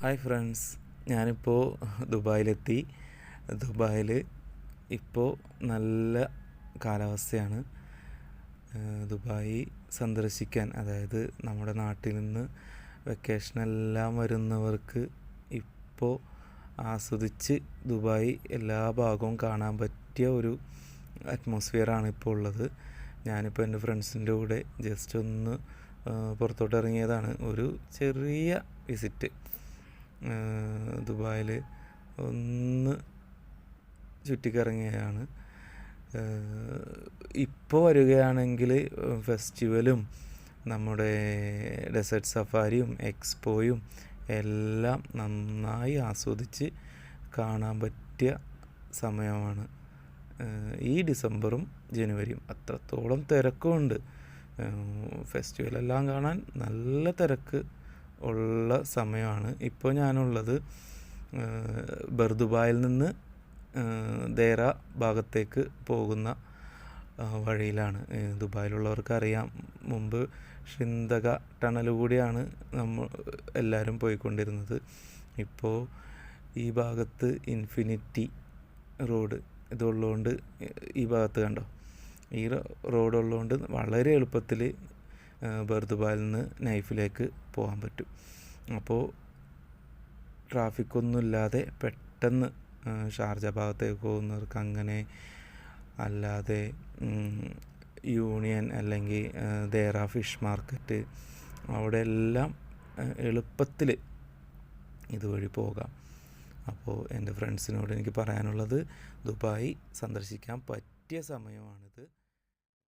Hi friends, ഞാനിപ്പോൾ ദുബായിലെത്തി. ദുബായിൽ ഇപ്പോൾ നല്ല കാലാവസ്ഥയാണ്. ദുബായ് സന്ദർശിക്കാൻ, അതായത് നമ്മുടെ നാട്ടിൽ നിന്ന് വെക്കേഷനെല്ലാം വരുന്നവർക്ക് ഇപ്പോൾ ആസ്വദിച്ച് ദുബായ് എല്ലാ ഭാഗവും കാണാൻ പറ്റിയ ഒരു അറ്റ്മോസ്ഫിയറാണ് ഇപ്പോൾ ഉള്ളത്. ഞാനിപ്പോൾ എൻ്റെ ഫ്രണ്ട്സിൻ്റെ കൂടെ ജസ്റ്റ് ഒന്ന് പുറത്തോട്ട് ഇറങ്ങിയതാണ്. ഒരു ചെറിയ വിസിറ്റ് ദുബായിൽ ഒന്ന് ചുറ്റിക്കറങ്ങിയതാണ്. ഇപ്പോൾ വരികയാണെങ്കിൽ ഫെസ്റ്റിവലും നമ്മുടെ ഡെസേർട്ട് സഫാരിയും എക്സ്പോയും എല്ലാം നന്നായി ആസ്വദിച്ച് കാണാൻ പറ്റിയ സമയമാണ്. ഈ ഡിസംബറും ജനുവരിയും അത്രത്തോളം തിരക്കുമുണ്ട്. ഫെസ്റ്റിവലെല്ലാം കാണാൻ നല്ല തിരക്ക് ഉള്ള സമയമാണ്. ഇപ്പോൾ ഞാനുള്ളത് ബർദുബായിൽ നിന്ന് ദേറ ഭാഗത്തേക്ക് പോകുന്ന വഴിയിലാണ്. ദുബായിലുള്ളവർക്കറിയാം, മുമ്പ് ഷിന്തക ടണൽ കൂടിയാണ് നമ്മൾ എല്ലാവരും പോയിക്കൊണ്ടിരുന്നത്. ഇപ്പോൾ ഈ ഭാഗത്ത് ഇൻഫിനിറ്റി റോഡ് ഇതുള്ളതുകൊണ്ട് ഈ ഭാഗത്ത് കണ്ടോ, ഈ റോഡ് ഉള്ളതുകൊണ്ട് വളരെ എളുപ്പത്തിൽ ബർദുബായിൽ നിന്ന് നൈഫിലേക്ക് പോകാൻ പറ്റും. അപ്പോൾ ട്രാഫിക്കൊന്നുമില്ലാതെ പെട്ടെന്ന് ഷാർജ ഭാഗത്തേക്ക് പോകുന്നവർക്ക് അങ്ങനെ, അല്ലാതെ യൂണിയൻ അല്ലെങ്കിൽ ദേറ ഫിഷ് മാർക്കറ്റ് അവിടെ എല്ലാം എളുപ്പത്തിൽ ഇതുവഴി പോകാം. അപ്പോൾ എൻ്റെ ഫ്രണ്ട്സിനോട് എനിക്ക് പറയാനുള്ളത്, ദുബായ് സന്ദർശിക്കാൻ പറ്റിയ സമയമാണിത്.